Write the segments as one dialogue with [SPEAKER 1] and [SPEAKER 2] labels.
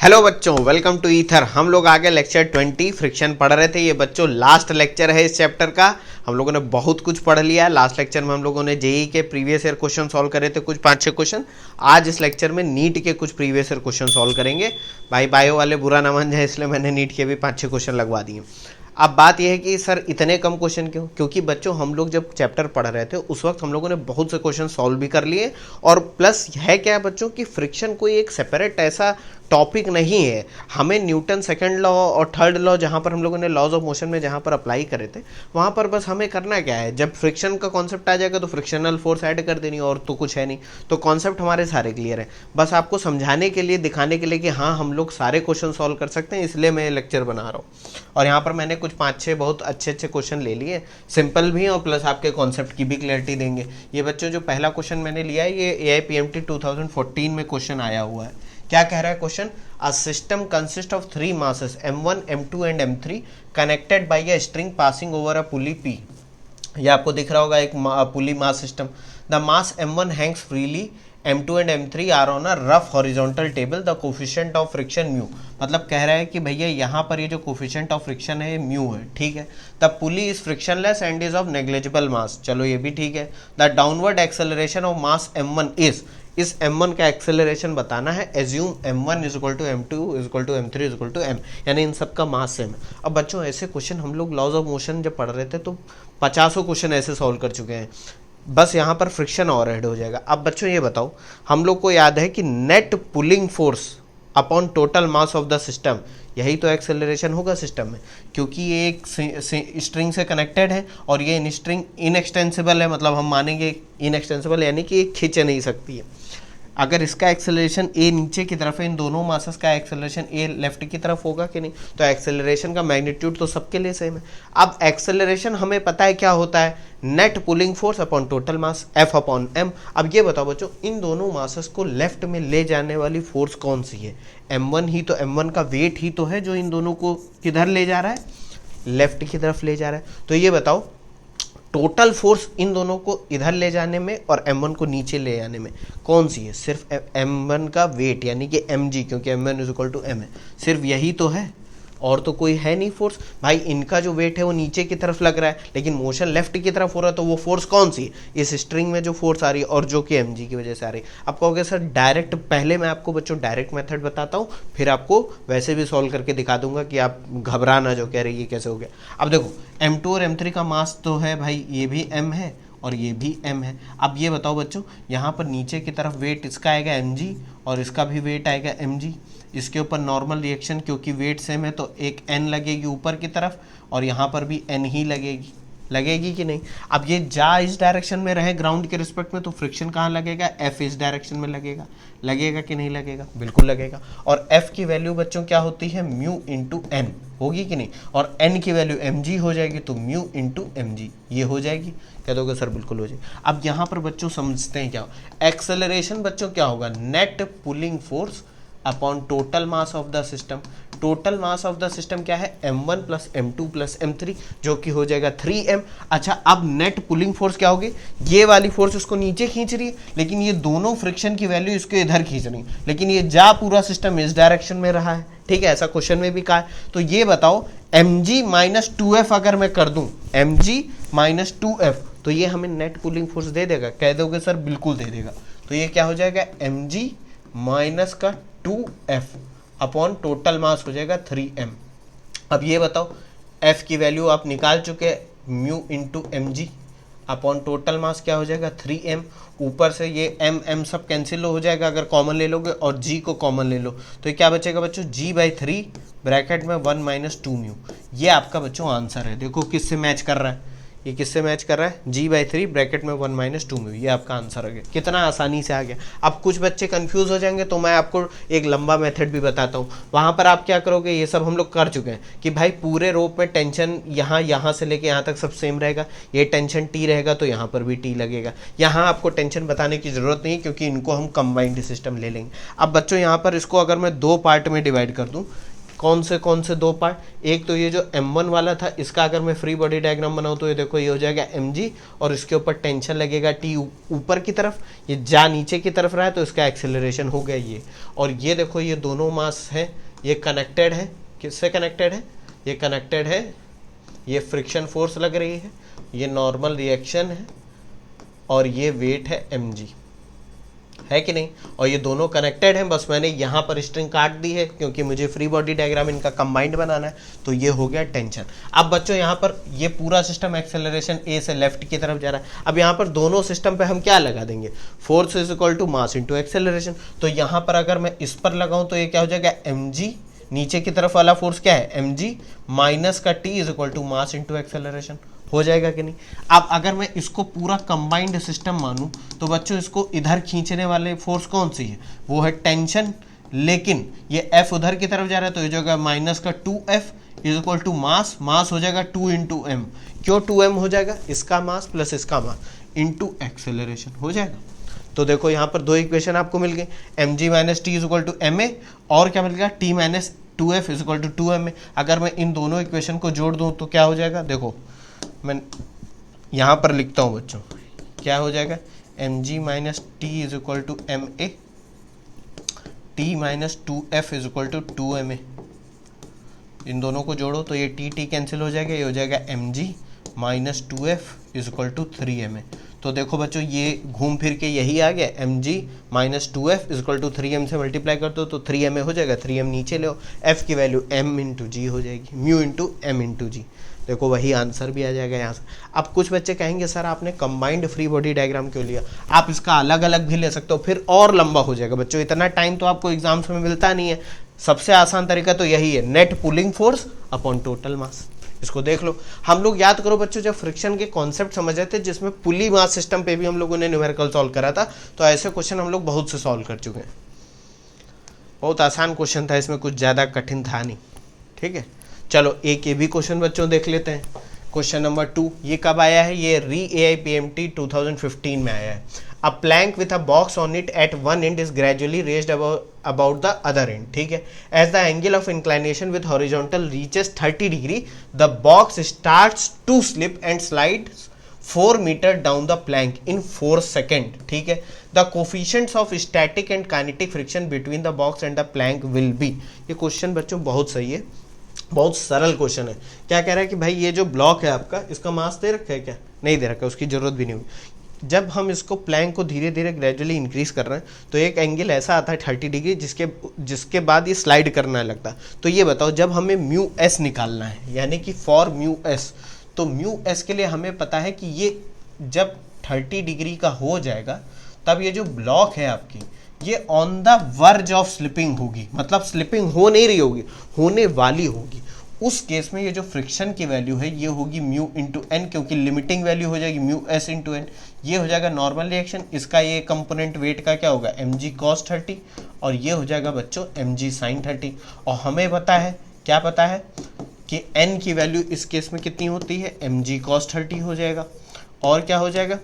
[SPEAKER 1] Hello बच्चों, welcome to ether. हम लोग आगे लेक्चर 20 फ्रिक्शन पढ़ रहे थे। ये बच्चों लास्ट लेक्चर है इस चैप्टर का। हम लोगों ने बहुत कुछ पढ़ लिया। लास्ट लेक्चर में हम लोगों ने जेई के प्रीवियस ईयर क्वेश्चन सॉल्व करे थे, कुछ 5-6 क्वेश्चन। आज इस लेक्चर में नीट के कुछ प्रीवियस ईयर क्वेश्चन सॉल्व करेंगे। भाई बायो वाले बुरा ना मान जाए, इसलिए मैंने नीट के भी 5-6 क्वेश्चन लगवा दिए। अब बात यह है कि सर इतने कम क्वेश्चन क्यों? क्योंकि बच्चों हम लोग जब चैप्टर पढ़ रहे थे उस वक्त हम लोगों ने बहुत से क्वेश्चन सॉल्व भी कर लिए। और प्लस है क्या बच्चों कि फ्रिक्शन कोई एक सेपरेट ऐसा टॉपिक नहीं है। हमें न्यूटन सेकंड लॉ और थर्ड लॉ जहाँ पर हम लोगों ने लॉज ऑफ मोशन में जहाँ पर अप्लाई करे थे, वहाँ पर बस हमें करना क्या है, जब फ्रिक्शन का कॉन्सेप्ट आ जाएगा तो फ्रिक्शनल फोर्स ऐड कर देनी, और तो कुछ है नहीं। तो कॉन्सेप्ट हमारे सारे क्लियर है। बस आपको समझाने के लिए, दिखाने के लिए कि हाँ हम लोग सारे क्वेश्चन सॉल्व कर सकते हैं, इसलिए मैं लेक्चर बना रहा हूँ। और यहाँ पर मैंने कुछ 5-6 बहुत अच्छे अच्छे क्वेश्चन ले लिए, सिंपल भी हैं और प्लस आपके कॉन्सेप्ट की भी क्लैरिटी देंगे। ये बच्चों जो पहला क्वेश्चन मैंने लिया है ये AIPMT 2014 में क्वेश्चन आया हुआ है। क्या कह रहा है question? A system consist of 3 masses M1, M2 and M3 connected by a string passing over a pulley P। ये आपको दिख रहा होगा एक pulley mass system. The mass M1 hangs freely, M2 and M3 are on a rough horizontal table, the coefficient of friction mu. मतलब कह रहा है कि भैया यहाँ पर ये जो कोफिशिएंट ऑफ फ्रिक्शन है म्यू है, ठीक है। The pulley is frictionless and is of negligible mass, चलो ये भी ठीक है। The downward acceleration of mass M1 इस M1 का एक्सेलरेशन बताना है। Assume M1 is equal to M2 is equal to M3 is equal to M, यानी इन सब का मास सेम है। अब बच्चों ऐसे क्वेश्चन हम लोग लॉज ऑफ मोशन जब पढ़ रहे थे तो 50 क्वेश्चन ऐसे सॉल्व कर चुके हैं। बस यहाँ पर फ्रिक्शन और ऐड हो जाएगा। अब बच्चों ये बताओ, हम लोग को याद है कि net pulling force upon total mass of the system, यही तो एक्सेलरेशन होगा सिस्टम में, क्योंकि ये एक स्ट्रिंग से कनेक्टेड है और ये स्ट्रिंग इनएक्सटेंसिबल है। मतलब हम मानेंगे इनएक्सटेंसिबल यानी कि खींच नहीं सकती है। अगर इसका एक्सेलरेशन ए नीचे की तरफ है, इन दोनों मासेस का एक्सेलरेशन ए लेफ्ट की तरफ होगा कि नहीं, तो एक्सेलरेशन का मैग्नीट्यूड तो सबके लिए सेम है। अब एक्सेलरेशन हमें पता है क्या होता है, net pulling force upon total mass F upon M। अब ये बताओ बच्चों, इन दोनों मासेस को लेफ्ट में ले जाने वाली फोर्स कौन सी है? M1 ही तो, M1 का वेट ही तो है जो इन दोनों को किधर ले जा रहा है, लेफ्ट की तरफ ले जा रहा है। तो ये बताओ टोटल फोर्स इन दोनों को इधर ले जाने में और M1 को नीचे ले जाने में कौन सी है? सिर्फ M1 का वेट यानी कि mg, क्योंकि M1 is equal to M है, सिर्फ यही तो है, और तो कोई है नहीं फोर्स। भाई इनका जो वेट है वो नीचे की तरफ लग रहा है, लेकिन मोशन लेफ्ट की तरफ हो रहा है, तो वो फोर्स कौन सी है? इस स्ट्रिंग में जो फोर्स आ रही है और जो कि mg की वजह से आ रही है। आप कहोगे सर डायरेक्ट, पहले मैं आपको बच्चों डायरेक्ट मेथड बताता हूँ, फिर आपको वैसे भी सॉल्व करके दिखा दूंगा कि आप घबरा ना जो कह रही है कैसे हो गया। अब देखो M2 और M3 का मास तो है भाई, ये भी M है और ये भी M है। अब ये बताओ बच्चों, यहाँ पर नीचे की तरफ वेट इसका आएगा mg और इसका भी वेट आएगा mg। इसके ऊपर नॉर्मल रिएक्शन, क्योंकि वेट सेम है तो एक n लगेगी ऊपर की तरफ और यहाँ पर भी n ही लगेगी कि नहीं? अब ये जा इस डायरेक्शन में रहे ग्राउंड के रिस्पेक्ट में, तो फ्रिक्शन कहाँ लगेगा? F इस डायरेक्शन में लगेगा कि नहीं लगेगा? बिल्कुल लगेगा। और F की वैल्यू बच्चों क्या होती है? म्यू इंटू n होगी कि नहीं? और n की वैल्यू mg हो जाएगी, तो म्यू इंटू mg ये हो जाएगी। कह दोगे सर बिल्कुल हो जाएगी। अब यहाँ पर बच्चों समझते हैं क्या एक्सेलरेशन बच्चों क्या होगा? Net pulling force upon total mass of the system. Total mass of the system क्या है? M1 plus M2 plus M3, जो कि हो जाएगा 3M। अच्छा, अब नेट पुलिंग फोर्स क्या होगी? ये वाली फोर्स इसको नीचे खींच रही है, लेकिन ये दोनों फ्रिक्शन की वैल्यू इसको इधर खींच रही है, लेकिन ये जा पूरा सिस्टम इस डायरेक्शन में रहा है, ठीक है, ऐसा क्वेश्चन में भी कहा है। तो ये बताओ mg माइनस 2f अगर मैं कर दूं, mg माइनस 2f, तो ये हमें नेट पुलिंग फोर्स दे देगा? कह दोगे सर बिल्कुल दे देगा। तो ये क्या हो जाएगा? mg माइनस का 2f अपॉन टोटल मास हो जाएगा 3m। अब ये बताओ f की वैल्यू आप निकाल चुके, mu into mg upon total mass क्या हो जाएगा? 3m। ऊपर से ये m सब कैंसिल हो जाएगा अगर कॉमन ले लोगे, और g को कॉमन ले लो, तो ये क्या बचेगा बच्चों? g/3 ब्रैकेट में 1 माइनस 2 म्यू। ये आपका बच्चों आंसर है। देखो किससे मैच कर रहा है, ये किससे मैच कर रहा है? g/3 ब्रैकेट में 1 माइनस 2 म्यू, ये आपका आंसर आ गया। कितना आसानी से आ गया। अब कुछ बच्चे कंफ्यूज हो जाएंगे, तो मैं आपको एक लंबा मेथड भी बताता हूँ। वहाँ पर आप क्या करोगे, ये सब हम लोग कर चुके हैं कि भाई पूरे रोप में टेंशन यहाँ से लेके यहाँ तक सब सेम रहेगा, ये टेंशन T रहेगा तो यहाँ पर भी T लगेगा। यहाँ आपको टेंशन बताने की जरूरत नहीं, क्योंकि इनको हम कंबाइंड सिस्टम ले लेंगे। अब बच्चों यहाँ पर इसको अगर मैं 2 पार्ट में डिवाइड कर दूँ, कौन से दो पार्ट, एक तो ये जो m1 वाला था, इसका अगर मैं फ्री बॉडी डायग्राम बनाऊँ तो ये देखो ये हो जाएगा mg, और इसके ऊपर टेंशन लगेगा t ऊपर की तरफ, ये जा नीचे की तरफ रहा है तो इसका एक्सेलरेशन हो गया ये। और ये देखो ये दोनों मास हैं, ये कनेक्टेड है, किससे कनेक्टेड है, ये कनेक्टेड है, ये फ्रिक्शन फोर्स लग रही है, ये नॉर्मल रिएक्शन है, और ये वेट है mg, है कि नहीं। और ये दोनों कनेक्टेड हैं, बस मैंने यहाँ पर स्ट्रिंग काट दी है क्योंकि मुझे फ्री बॉडी डायग्राम इनका कंबाइंड बनाना है, तो ये हो गया टेंशन। अब बच्चों यहाँ पर ये पूरा सिस्टम एक्सेलरेशन ए से लेफ्ट की तरफ जा रहा है। अब यहाँ पर दोनों सिस्टम पे हम क्या लगा देंगे, force is equal to mass into acceleration. तो यहाँ पर अगर मैं इस पर लगाऊं तो ये क्या हो जाएगा, mg, नीचे की तरफ वाला फोर्स क्या है mg, माइनस का t is equal to mass into acceleration, हो जाएगा कि नहीं। अब अगर मैं इसको पूरा कंबाइंड सिस्टम मानूं तो बच्चों इसको इधर खींचने वाले फोर्स कौन सी है, वो है टेंशन, लेकिन ये F उधर की तरफ जा रहा है तो ये जो होगा माइनस का 2F is equal to mass, mass हो जाएगा 2 इंटू एम। क्यों 2m हो जाएगा, इसका मास प्लस इसका मास इंटू एक्सेलरेशन हो जाएगा। तो देखो यहाँ पर दो इक्वेशन आपको मिल गई, mg minus T is equal to ma, और क्या मिल गया t minus 2f is equal to 2ma। अगर मैं इन दोनों इक्वेशन को जोड़ दूँ तो क्या हो जाएगा, देखो मैं यहाँ पर लिखता हूँ बच्चों, क्या हो जाएगा, mg minus T is equal to ma, t minus 2f is equal to 2ma। इन दोनों को जोड़ो तो ये t कैंसिल हो जाएगा, ये हो जाएगा mg minus 2f is equal to 3ma। तो देखो बच्चों ये घूम फिर के यही आ गया, mg minus 2f is equal to 3m से मल्टीप्लाई कर दो तो 3ma हो जाएगा, 3m नीचे ले, f की वैल्यू m इंटू जी हो जाएगी, म्यू इंटू m इंटू जी। देखो वही आंसर भी आ जाएगा यहाँ से। अब कुछ बच्चे कहेंगे सर आपने कंबाइंड फ्री बॉडी डायग्राम क्यों लिया, आप इसका अलग अलग भी ले सकते हो, फिर और लंबा हो जाएगा बच्चों, इतना टाइम तो आपको एग्जाम्स में मिलता नहीं है। सबसे आसान तरीका तो यही है, net pulling force upon total mass. इसको देख लो, हम लोग याद करो बच्चों जब फ्रिक्शन के कॉन्सेप्ट समझ रहे थे जिसमें पुली मास सिस्टम पे भी हम लोगों ने न्यूमेरिकल सॉल्व करा था, तो ऐसे क्वेश्चन हम लोग बहुत से सॉल्व कर चुके हैं। बहुत आसान क्वेश्चन था, इसमें कुछ ज़्यादा कठिन था नहीं, ठीक है। चलो एक ये भी क्वेश्चन बच्चों देख लेते हैं। क्वेश्चन नंबर 2, ये कब आया है, ये री AIPMT 2015 में आया है। A plank with a box on it at one end is gradually raised about the other end, ठीक है। As the angle of inclination with horizontal reaches 30 degree, the box starts to slip and slide 4 metre down the plank in 4 second, ठीक है। The coefficients of static and kinetic friction between the box and the plank will be. ये question बच्चों बहुत सही है, बहुत सरल question है। क्या कह रहा है कि भाई ये जो ब्लॉक है आपका, इसका मास दे रखा है क्या, नहीं दे रखा है, उसकी जरूरत भी नहीं हुई। जब हम इसको प्लैंक को धीरे धीरे ग्रेजुअली इंक्रीज कर रहे हैं तो एक एंगल ऐसा आता है 30 डिग्री जिसके बाद ये स्लाइड करने लगता है। तो ये बताओ जब हमें म्यू एस निकालना है, यानी कि फॉर म्यू एस, तो म्यू एस के लिए हमें पता है कि ये जब 30 डिग्री का हो जाएगा तब ये जो ब्लॉक है आपकी, ये on the verge of slipping होगी, मतलब स्लिपिंग हो नहीं रही होगी, होने वाली होगी। उस केस में ये जो फ्रिक्शन की वैल्यू है ये होगी म्यू इंटू एन, क्योंकि लिमिटिंग वैल्यू हो जाएगी म्यू एस इंटू एन। ये हो जाएगा नॉर्मल रिएक्शन, इसका ये कंपोनेंट वेट का क्या होगा mg cos 30, और ये हो जाएगा बच्चों mg sin 30। और हमें पता है, क्या पता है कि n की वैल्यू इस केस में कितनी होती है, mg cos 30 हो जाएगा, और क्या हो जाएगा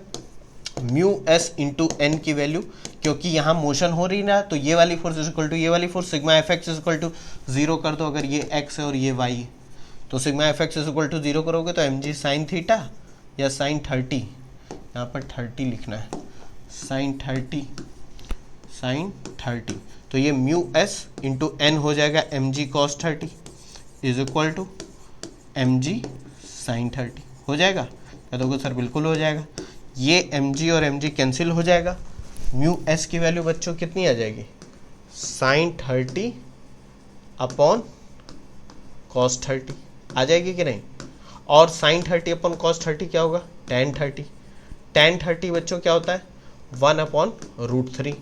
[SPEAKER 1] म्यू एस इंटू एन की वैल्यू, क्योंकि यहाँ मोशन हो रही ना, तो ये वाली फोर्स इज इक्वल टू ये वाली force, sigma F X is equal to 0 कर दो, अगर ये x है और ये y है तो sigma F X is equal to 0 करोगे तो mg साइन थीटा या साइन 30, यहाँ पर 30 लिखना है, साइन 30, तो ये म्यू एस इंटू एन हो जाएगा mg cos 30 is equal to mg sine 30, हो जाएगा। कह दोगे सर बिल्कुल हो जाएगा, ये mg और mg कैंसिल हो जाएगा, म्यू एस की वैल्यू बच्चों कितनी आ जाएगी, साइन 30 अपॉन कॉस 30 आ जाएगी कि नहीं। और साइन 30 अपॉन कॉस 30 क्या होगा, टेन 30, टेन 30 बच्चों क्या होता है 1 अपॉन रूट 3।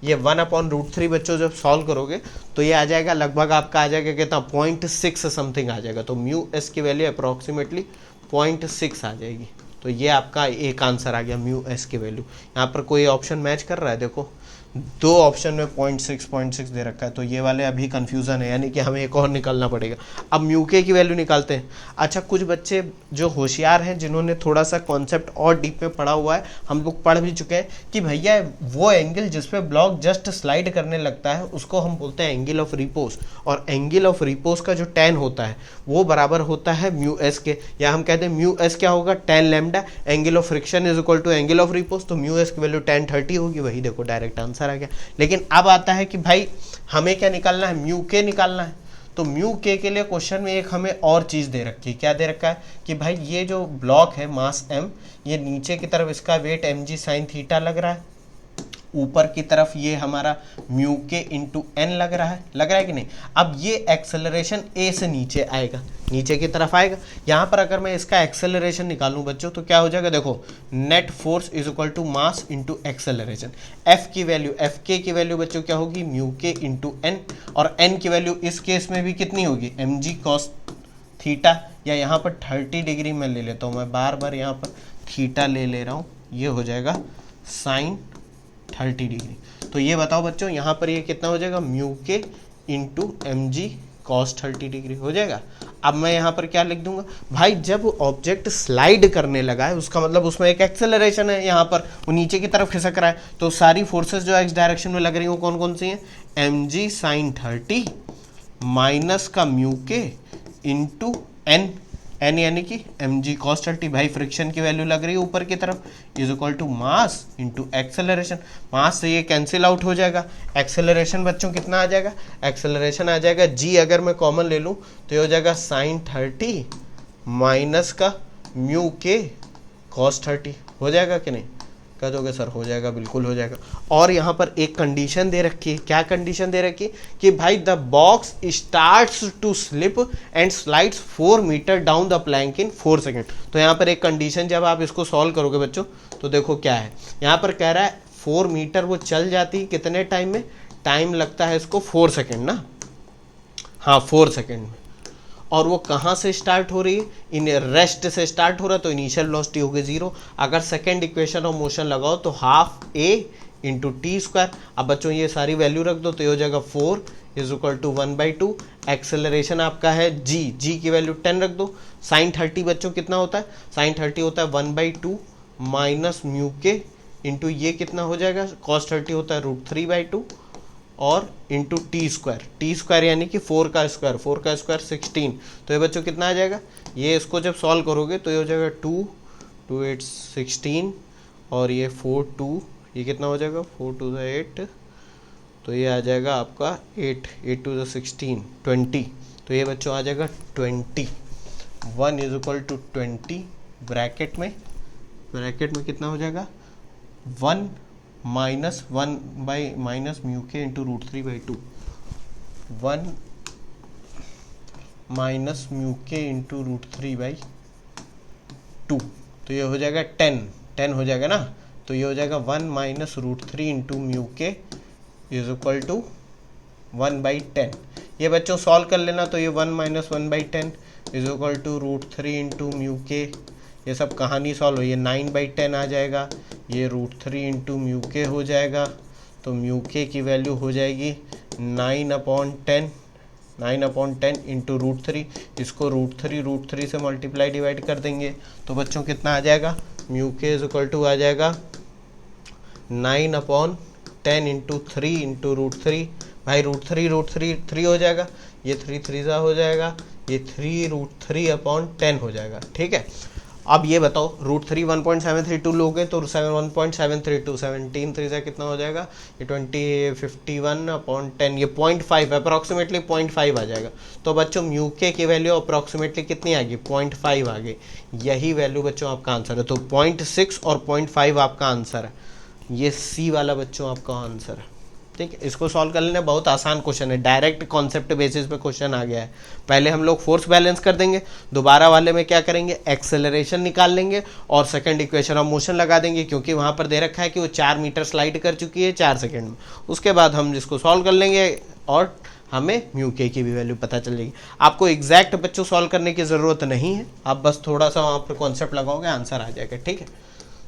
[SPEAKER 1] ये 1 अपॉन रूट 3 बच्चों जब सॉल्व करोगे तो ये आ जाएगा लगभग आपका आ जाएगा कितना 0.6 समथिंग आ जाएगा, तो म्यू एस की वैल्यू अप्रॉक्सीमेटली 0.6 आ जाएगी। तो ये आपका एक आंसर आ गया म्यू एस की वैल्यू। यहाँ पर कोई ऑप्शन मैच कर रहा है, देखो दो ऑप्शन में 0.6 दे रखा है, तो ये वाले अभी कंफ्यूजन है, यानी कि हमें एक और निकालना पड़ेगा। अब म्यू के की वैल्यू निकालते हैं। अच्छा, कुछ बच्चे जो होशियार हैं, जिन्होंने थोड़ा सा कॉन्सेप्ट और डीप में पढ़ा हुआ है, हम लोग पढ़ भी चुके हैं कि भैया वो एंगल जिसपे ब्लॉक जस्ट स्लाइड करने लगता है उसको हम बोलते हैं एंगल ऑफ रिपोज, और एंगल ऑफ रिपोज का जो tan होता है वो बराबर होता है म्यू एस के, या हम कहते हैं म्यू एस क्या होगा, tan lambda, angle of friction is equal to angle of repose, तो म्यू एस की वैल्यू tan 30 होगी। वही देखो डायरेक्ट आंसर आ गया। लेकिन अब आता है कि भाई हमें क्या निकालना है, म्यू के निकालना है। तो म्यू के लिए क्वेश्चन में एक हमें और चीज दे रखी है। क्या दे रखा है कि भाई ये जो ब्लॉक है मास m, ये नीचे की तरफ इसका वेट mg साइन थीटा लग रहा है, ऊपर की तरफ ये हमारा म्यू के इंटू एन लग रहा है कि नहीं। अब ये एक्सेलरेशन ए से नीचे आएगा, नीचे की तरफ आएगा। यहाँ पर अगर मैं इसका एक्सेलरेशन निकालूं बच्चों तो क्या हो जाएगा, देखो net force is equal to mass into acceleration. F की वैल्यू, एफ के की वैल्यू बच्चों क्या होगी, म्यू के इंटू एन, और एन की वैल्यू इस केस में भी कितनी होगी, एम जी कॉस थीटा, या यहाँ पर 30 डिग्री में ले लेता हूँ, मैं बार बार यहाँ पर थीटा ले रहा हूँ, ये हो जाएगा साइन 30 डिग्री। तो ये बताओ बच्चों यहाँ पर ये कितना हो जाएगा, mu K into M G cos 30 degree हो जाएगा। अब मैं यहाँ पर क्या लिख दूंगा, भाई जब ऑब्जेक्ट स्लाइड करने लगा है उसका मतलब उसमें एक एक्सेलरेशन है, यहाँ पर वो नीचे की तरफ खिसक रहा है, तो सारी फोर्सेस जो एक्स डायरेक्शन में लग रही हैं वो कौन कौन सी हैं, एम जी साइन 30 माइनस का mu K into N, N यानी कि एम जी कॉस 30, भाई फ्रिक्शन की वैल्यू लग रही है ऊपर की तरफ, is equal to mass into acceleration. Mass से ये कैंसिल आउट हो जाएगा, एक्सेलरेशन बच्चों कितना आ जाएगा, एक्सेलरेशन आ जाएगा जी, अगर मैं कॉमन ले लूँ तो ये हो जाएगा साइन 30 माइनस का म्यू के कॉस 30, हो जाएगा कि नहीं, कह दोगे सर हो जाएगा, बिल्कुल हो जाएगा। और यहाँ पर एक कंडीशन दे रखी है, क्या कंडीशन दे रखी है कि भाई the box starts to slip and slides 4 metre down the plank in 4 second. तो यहाँ पर एक कंडीशन, जब आप इसको सॉल्व करोगे बच्चों तो देखो क्या है, यहाँ पर कह रहा है 4 मीटर वो चल जाती है कितने टाइम में, टाइम लगता है इसको 4 सेकेंड ना, हाँ 4 सेकेंड में। और वो कहाँ से स्टार्ट हो रही है, इन रेस्ट से स्टार्ट हो रहा है, तो इनिशियल वेलोसिटी होगी 0। अगर सेकेंड इक्वेशन ऑफ मोशन लगाओ तो हाफ ए इंटू टी स्क्वायर। अब बच्चों ये सारी वैल्यू रख दो तो ये हो जाएगा 4 इज इक्वल टू 1/2। एक्सेलरेशन आपका है जी, जी की वैल्यू 10 रख दो। साइन 30 बच्चों कितना होता है, साइन 30 होता है 1/2 माइनस म्यू के इंटू ये कितना हो जाएगा, कॉस 30 होता है √3/2 और इंटू टी स्क्वायर यानी कि 4 का स्क्वायर 16। तो ये बच्चों कितना आ जाएगा, ये इसको जब सॉल्व करोगे तो ये हो जाएगा 2 2 8 16 और ये 4 2, ये कितना हो जाएगा 4 2 8, तो ये आ जाएगा आपका 8 8 2 16 20। तो ये बच्चों आ जाएगा 20, 1 इज इक्वल टू 20 ब्रैकेट में कितना हो जाएगा 1 minus 1 by minus mu K into √3/2, 1 minus mu K into √3/2, तो ये हो जाएगा 10 हो जाएगा ना। तो ये हो जाएगा 1 minus √3 into mu K is equal to 1/10। ये बच्चों सॉल्व कर लेना, तो ये 1 minus 1/10 is equal to √3 into mu K, ये सब कहानी सॉल्व हुई है, 9/10 आ जाएगा, ये √3 इंटू म्यू के हो जाएगा, तो म्यू के की वैल्यू हो जाएगी 9/10 इंटू √3, इसको √3 से मल्टीप्लाई डिवाइड कर देंगे तो बच्चों कितना आ जाएगा, mu K is equal to आ जाएगा 9/10 इंटू 3 इंटू √3, भाई √3 हो जाएगा, ये 3 3 हो जाएगा, ये 3√3/10 हो जाएगा, ठीक है। अब ये बताओ √3 1.732 लोगे तो 1.732 17 3 से कितना हो जाएगा, ये 20 51/10, ये 0.5 अप्रॉक्सीमेटली 0.5 आ जाएगा। तो बच्चों म्यू के की वैल्यू अप्रॉक्सीमेटली कितनी आ गई, 0.5 आ गई। यही वैल्यू बच्चों आपका आंसर है, तो 0.6 और 0.5 आपका आंसर है, ये सी वाला बच्चों आपका आंसर है, ठीक है। इसको सॉल्व कर लेना, बहुत आसान क्वेश्चन है, डायरेक्ट कॉन्सेप्ट बेसिस पे क्वेश्चन आ गया है। पहले हम लोग फोर्स बैलेंस कर देंगे, दोबारा वाले में क्या करेंगे, एक्सेलरेशन निकाल लेंगे और सेकंड इक्वेशन ऑफ मोशन लगा देंगे, क्योंकि वहाँ पर दे रखा है कि वो 4 मीटर स्लाइड कर चुकी है 4 सेकेंड में। उसके बाद हम जिसको सॉल्व कर लेंगे और हमें म्यू के की भी वैल्यू पता चल जाएगी। आपको एग्जैक्ट बच्चों सॉल्व करने की ज़रूरत नहीं है, आप बस थोड़ा सा वहाँ पर कॉन्सेप्ट लगाओगे आंसर आ जाएगा, ठीक है।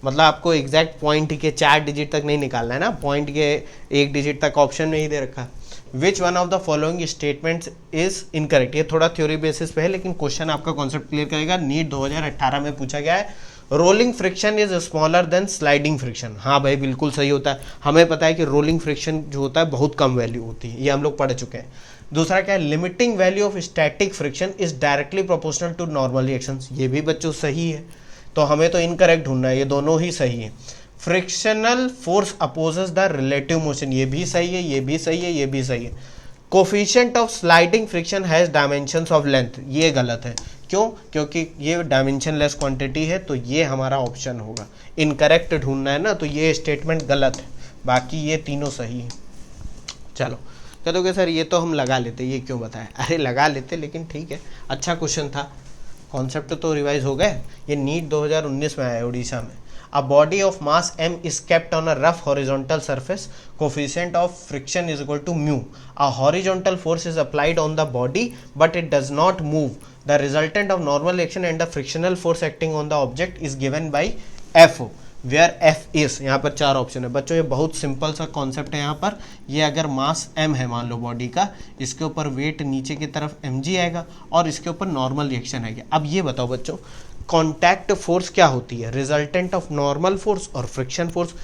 [SPEAKER 1] मतलब आपको एग्जैक्ट पॉइंट के 4 डिजिट तक नहीं निकालना है ना, पॉइंट के 1 डिजिट तक ऑप्शन में ही दे रखा। Which one of the following statements is incorrect. ये थोड़ा थ्योरी बेसिस पे है लेकिन क्वेश्चन आपका कॉन्सेप्ट क्लियर करेगा। नीट 2018 में पूछा गया है, rolling friction is smaller than sliding friction. हाँ भाई बिल्कुल सही होता है, हमें पता है कि रोलिंग फ्रिक्शन जो होता है बहुत कम वैल्यू होती है, ये हम लोग पढ़ चुके हैं। दूसरा क्या है, limiting value of static friction is directly proportional to normal reactions. ये भी बच्चों सही है, तो हमें तो इनकरेक्ट ढूंढना है, ये दोनों ही सही है। Frictional force opposes the relative motion, ये भी सही है, ये भी सही है, ये भी सही है। Coefficient of sliding friction has dimensions of length, ये गलत है। क्यों? क्योंकि ये डायमेंशनलेस क्वांटिटी है, तो ये हमारा ऑप्शन होगा। इनकरेक्ट ढूंढना है ना, तो ये स्टेटमेंट गलत है, बाकी ये तीनों सही है। चलो कहोगे सर ये तो हम लगा लेते, ये क्यों बताया? अरे लगा लेते, लेकिन ठीक है, अच्छा क्वेश्चन था, कॉन्सेप्ट तो रिवाइज हो गए। ये नीट 2019 में आया उड़ीसा में। A body of mass m is kept on a rough horizontal surface. Coefficient of friction is equal to mu. A horizontal force is applied on the body, but it does not move. The resultant of normal action and the frictional force acting on the object is given by F. Where F is, यहाँ पर 4 option है बच्चों। ये बहुत simple सा concept है यहाँ पर। ये अगर मास m है मान लो बॉडी का, इसके ऊपर वेट नीचे की तरफ mg आएगा और इसके ऊपर नॉर्मल रिएक्शन आएगा। अब ये बताओ बच्चों, कॉन्टैक्ट फोर्स क्या होती है? रिजल्टेंट ऑफ नॉर्मल फोर्स और फ्रिक्शन फोर्स,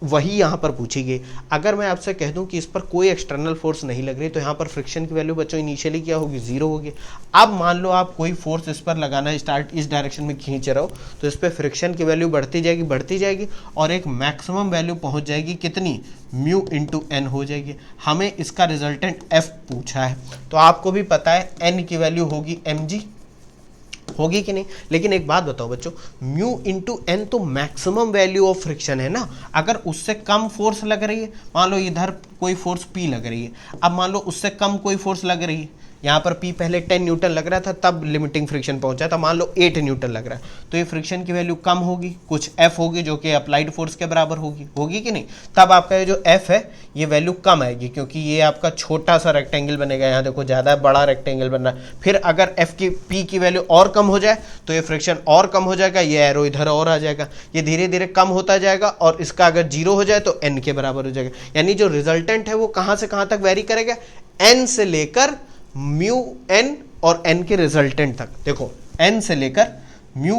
[SPEAKER 1] वही यहाँ पर पूछी गई। अगर मैं आपसे कह दूं कि इस पर कोई एक्सटर्नल फोर्स नहीं लग रही, तो यहाँ पर फ्रिक्शन की वैल्यू बच्चों इनिशियली क्या होगी? 0 होगी। अब मान लो आप कोई फोर्स इस पर लगाना स्टार्ट, इस डायरेक्शन में खींच रहे हो, तो इस पर फ्रिक्शन की वैल्यू बढ़ती जाएगी और एक मैक्सिमम वैल्यू पहुँच जाएगी कितनी? म्यू इंटू एन हो जाएगी। हमें इसका रिजल्टेंट एफ पूछा है, तो आपको भी पता है एन की वैल्यू होगी mg, होगी कि नहीं? लेकिन एक बात बताओ बच्चों, म्यू इंटू एन तो मैक्सिमम वैल्यू ऑफ फ्रिक्शन है ना। अगर उससे कम फोर्स लग रही है, मान लो इधर कोई फोर्स पी लग रही है, अब मान लो उससे कम कोई फोर्स लग रही है, यहाँ पर पी पहले 10 न्यूटन लग रहा था, तब लिमिटिंग फ्रिक्शन पहुंचा था, मान लो 8 न्यूटन लग रहा है, तो ये फ्रिक्शन की वैल्यू कम होगी, कुछ एफ होगी जो कि अप्लाइड फोर्स के बराबर होगी कि नहीं? तब आपका ये जो एफ है ये वैल्यू कम आएगी, क्योंकि ये आपका छोटा सा रेक्टेंगल बनेगा। यहाँ देखो ज़्यादा बड़ा रेक्टेंगल बन रहा है। फिर अगर एफ की पी की वैल्यू और कम हो जाए तो ये फ्रिक्शन और कम हो जाएगा, ये एरो इधर और आ जाएगा, ये धीरे धीरे कम होता जाएगा और इसका अगर 0 हो जाए तो एन के बराबर हो जाएगा। यानी जो रिजल्टेंट है वो कहाँ से कहाँ तक वेरी करेगा? एन से लेकर म्यू एन और एन के रिजल्टेंट तक। देखो एन से लेकर म्यू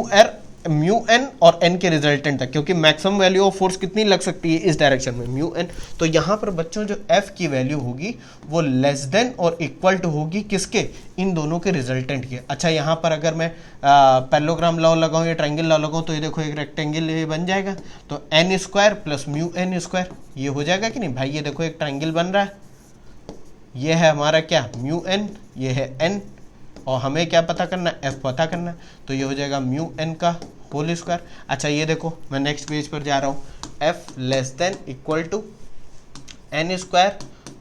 [SPEAKER 1] एन और एन के रिजल्टेंट तक, क्योंकि मैक्सिमम वैल्यू ऑफ फोर्स कितनी लग सकती है इस डायरेक्शन में? Mu N. तो यहाँ पर बच्चों जो एफ की वैल्यू होगी वो लेस देन और इक्वल टू होगी किसके? इन दोनों के रिजल्टेंट के। अच्छा यहाँ पर अगर मैं पैरेललोग्राम लॉ लगाऊँ या ट्रायंगल लॉ लगाऊँ, तो ये देखो एक रेक्टेंगल ये बन जाएगा, तो N square plus mu N square, ये हो जाएगा कि नहीं भाई? ये देखो एक ट्रायंगल बन रहा है, ये है हमारा क्या? म्यू एन, ये है एन, और हमें क्या पता करना है? एफ पता करना है, तो ये हो जाएगा म्यू एन का होल स्क्वायर। अच्छा ये देखो मैं नेक्स्ट पेज पर जा रहा हूँ, F less than equal to N square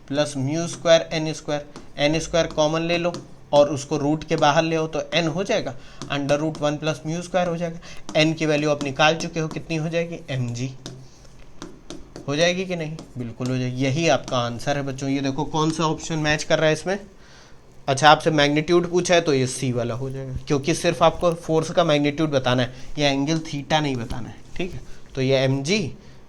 [SPEAKER 1] plus mu square N square, N square common ले लो और उसको रूट के बाहर ले हो तो एन हो जाएगा, under root 1 plus mu square हो जाएगा। एन की वैल्यू आप निकाल चुके हो, कितनी हो जाएगी? mg हो जाएगी कि नहीं? बिल्कुल हो जाएगी। यही आपका आंसर है बच्चों। ये देखो कौन सा ऑप्शन मैच कर रहा है इसमें। अच्छा आपसे मैग्नीट्यूड पूछा है तो ये सी वाला हो जाएगा, क्योंकि सिर्फ आपको फोर्स का मैग्नीट्यूड बताना है, ये एंगल थीटा नहीं बताना है, ठीक है? तो ये mg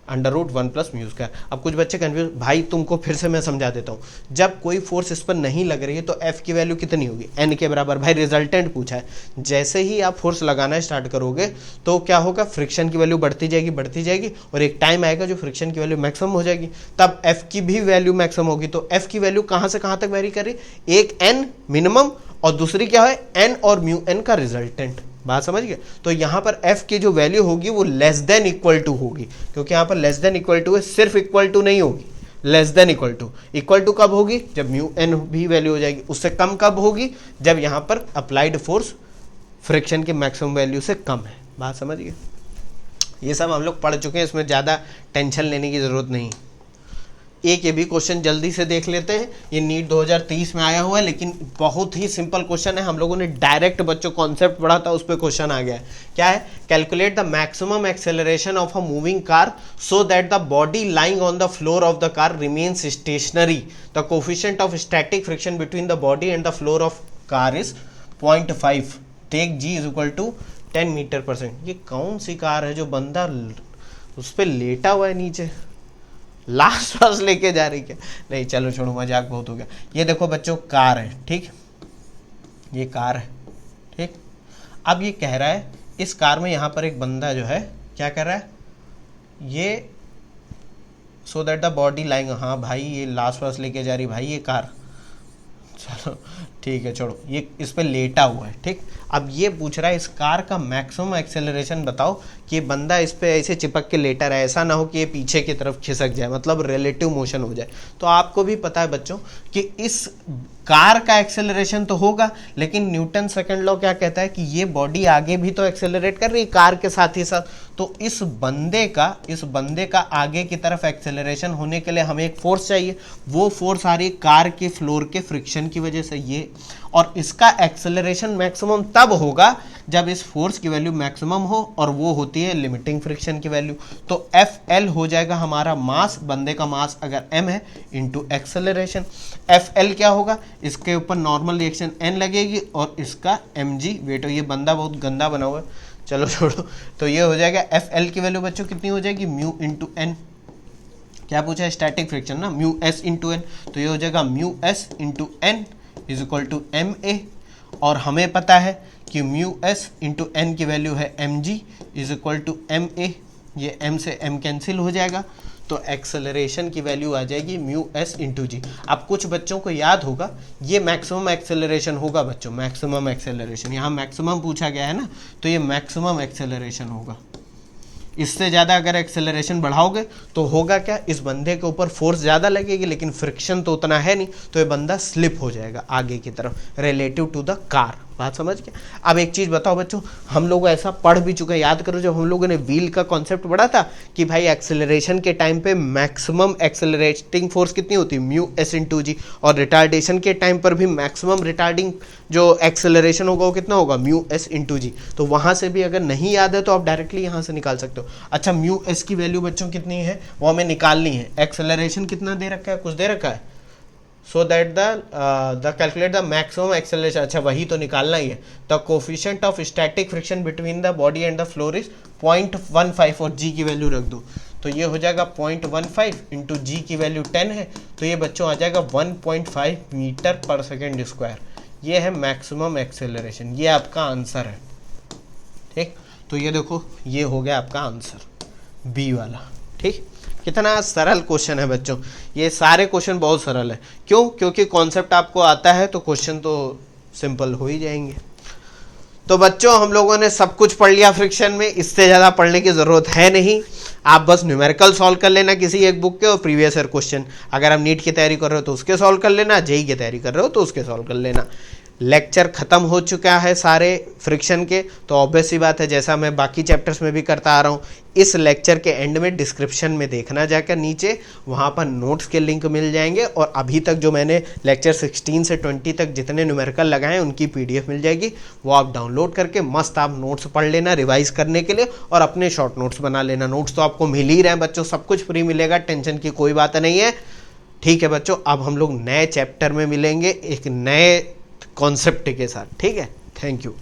[SPEAKER 1] under root 1 plus mu square. अब कुछ बच्चे कन्फ्यूज, भाई तुमको फिर से मैं समझा देता हूँ। जब कोई फोर्स इस पर नहीं लग रही है तो f की वैल्यू कितनी होगी? n के बराबर। भाई रिजल्टेंट पूछा है, जैसे ही आप फोर्स लगाना स्टार्ट करोगे तो क्या होगा? फ्रिक्शन की वैल्यू बढ़ती जाएगी और एक टाइम आएगा जो फ्रिक्शन की वैल्यू मैक्सिमम हो जाएगी, तब f की भी वैल्यू मैक्सिमम होगी। तो f की वैल्यू कहाँ से कहाँ तक वेरी कर रही है? एक n मिनिमम और दूसरी क्या है? n और म्यू n का रिजल्टेंट। बात समझ गए? तो यहाँ पर f की जो वैल्यू होगी वो लेस देन इक्वल टू होगी, क्योंकि यहाँ पर लेस देन इक्वल टू है, सिर्फ इक्वल टू नहीं होगी, less than equal to. Equal to कब होगी? जब म्यू एन भी वैल्यू हो जाएगी। उससे कम कब होगी? जब यहाँ पर अप्लाइड फोर्स फ्रिक्शन के मैक्सिमम वैल्यू से कम है। बात समझ गए? ये सब हम लोग पढ़ चुके हैं, इसमें ज़्यादा टेंशन लेने की ज़रूरत नहीं। एक ये भी क्वेश्चन जल्दी से देख लेते हैं। ये नीट 2023 में आया हुआ है, लेकिन बहुत ही सिंपल क्वेश्चन है। हम लोगों ने डायरेक्ट बच्चों कॉन्सेप्ट पढ़ा था, उस पर क्वेश्चन आ गया है। क्या है? Calculate the maximum acceleration of a moving car so that the body lying on the floor of the car remains stationary. The coefficient of static friction between the body and the floor of car is 0.5। Take g is equal to 10 metre per second. ये कौन सी car है जो बंदा उस पर लेटा हुआ है नीचे, लास्ट पास लेके जा रही क्या? नहीं चलो छोड़ो, मजाक बहुत हो गया। ये देखो बच्चों कार है, ठीक, ये कार है, ठीक। अब ये कह रहा है इस कार में यहाँ पर एक बंदा जो है क्या कर रहा है, ये सो दैट द बॉडी लाइंग, हाँ भाई ये लास्ट पास लेके जा रही भाई ये कार, चलो ठीक है छोड़ो, ये इस पे लेटा हुआ है, ठीक। अब ये पूछ रहा है इस कार का मैक्सिमम एक्सेलरेशन बताओ कि ये बंदा इस पे ऐसे चिपक के लेटा रहे, ऐसा ना हो कि ये पीछे की तरफ खिसक जाए, मतलब रिलेटिव मोशन हो जाए। तो आपको भी पता है बच्चों कि इस कार का एक्सेलरेशन तो होगा, लेकिन न्यूटन सेकंड लॉ क्या कहता है कि ये बॉडी आगे भी तो एक्सेलरेट कर रही है कार के साथ ही साथ। तो इस बंदे का आगे की तरफ एक्सेलरेशन होने के लिए हमें एक फोर्स चाहिए, वो फोर्स आ रही है कार के फ्लोर के फ्रिक्शन की वजह से ये, और इसका एक्सेलरेशन मैक्सिमम तब होगा जब इस फोर्स की वैल्यू मैक्सिमम हो, और वो होती है लिमिटिंग फ्रिक्शन की वैल्यू। तो एफ एल हो जाएगा हमारा मास, बंदे का मास अगर एम है, इंटू एक्सेलरेशन। एफ एल क्या होगा, इसके ऊपर नॉर्मल रिएक्शन एन लगेगी और इसका एम जी वेट हो। ये बंदा बहुत गंदा बना हुआ है, चलो छोड़ो। तो ये हो जाएगा एफ एल की वैल्यू बच्चों कितनी हो जाएगी, म्यू इंटू एन। क्या पूछा है, स्टैटिक फ्रिक्शन ना, म्यू एस इंटू एन। तो ये हो जाएगा mu S into N is equal to M A, और हमें पता है कि म्यू एस इंटू एन की वैल्यू है M G is equal to M A, ये एम से एम कैंसिल हो जाएगा, तो एक्सेलरेशन की वैल्यू आ जाएगी म्यू एस इंटू जी। अब कुछ बच्चों को याद होगा ये मैक्सिमम एक्सेलरेशन होगा बच्चों, मैक्सिमम एक्सेलरेशन, यहाँ मैक्सिमम पूछा गया है ना, तो ये मैक्सिमम एक्सेलरेशन होगा। इससे ज़्यादा अगर एक्सेलरेशन बढ़ाओगे तो होगा क्या, इस बंदे के ऊपर फोर्स ज़्यादा लगेगी लेकिन फ्रिक्शन तो उतना है नहीं, तो ये बंदा स्लिप हो जाएगा आगे की तरफ रिलेटिव टू द कार। बात समझ गए? अब एक चीज़ बताओ बच्चों, हम लोग ऐसा पढ़ भी चुके हैं, याद करो जब हम लोगों ने व्हील का कॉन्सेप्ट पढ़ा था कि भाई एक्सेलरेशन के टाइम पे मैक्सिमम एक्सेलरेटिंग फोर्स कितनी होती है, म्यू एस इंटू जी, और रिटार्डेशन के टाइम पर भी मैक्सिमम रिटार्डिंग जो एक्सेलरेशन होगा वो कितना होगा, म्यू एस इंटू जी। तो वहाँ से भी अगर नहीं याद है तो आप डायरेक्टली यहाँ से निकाल सकते हो। अच्छा म्यू एस की वैल्यू बच्चों कितनी है वो हमें निकालनी है, एक्सेलरेशन कितना दे रखा है, कुछ दे रखा है, सो that the calculate the maximum acceleration, अच्छा वही तो निकालना ही है। The coefficient of static friction between the body and the floor is 0.15 और जी की वैल्यू रख दो, तो ये हो जाएगा 0.15 इंटू जी की वैल्यू 10 है, तो ये बच्चों आ जाएगा 1.5 मीटर पर सेकेंड स्क्वायर। ये है मैक्सिमम एक्सेलरेशन, ये आपका आंसर है, ठीक। तो ये देखो ये हो गया आपका आंसर बी वाला, ठीक। कितना सरल क्वेश्चन है बच्चों, ये सारे क्वेश्चन बहुत सरल है, क्यों, क्योंकि कॉन्सेप्ट आपको आता है तो क्वेश्चन तो सिंपल हो ही जाएंगे। तो बच्चों हम लोगों ने सब कुछ पढ़ लिया फ्रिक्शन में, इससे ज़्यादा पढ़ने की ज़रूरत है नहीं। आप बस न्यूमेरिकल सॉल्व कर लेना किसी एक बुक के, और प्रीवियस ईयर क्वेश्चन अगर आप नीट की तैयारी कर रहे हो तो उसके सॉल्व कर लेना, जेई की तैयारी कर रहे हो तो उसके सॉल्व कर लेना। लेक्चर ख़त्म हो चुका है सारे फ्रिक्शन के, तो ऑब्वियस सी बात है जैसा मैं बाकी चैप्टर्स में भी करता आ रहा हूँ, इस लेक्चर के एंड में डिस्क्रिप्शन में देखना जाकर नीचे, वहाँ पर नोट्स के लिंक मिल जाएंगे, और अभी तक जो मैंने लेक्चर 16 से 20 तक जितने न्यूमेरिकल लगाए हैं उनकी PDF मिल जाएगी, वो आप डाउनलोड करके मस्त आप नोट्स पढ़ लेना रिवाइज करने के लिए, और अपने शॉर्ट नोट्स बना लेना। नोट्स तो आपको मिल ही रहे हैं बच्चों, सब कुछ फ्री मिलेगा, टेंशन की कोई बात नहीं है, ठीक है बच्चों। अब हम लोग नए चैप्टर में मिलेंगे एक नए कॉन्सेप्ट के साथ, ठीक है। Thank you.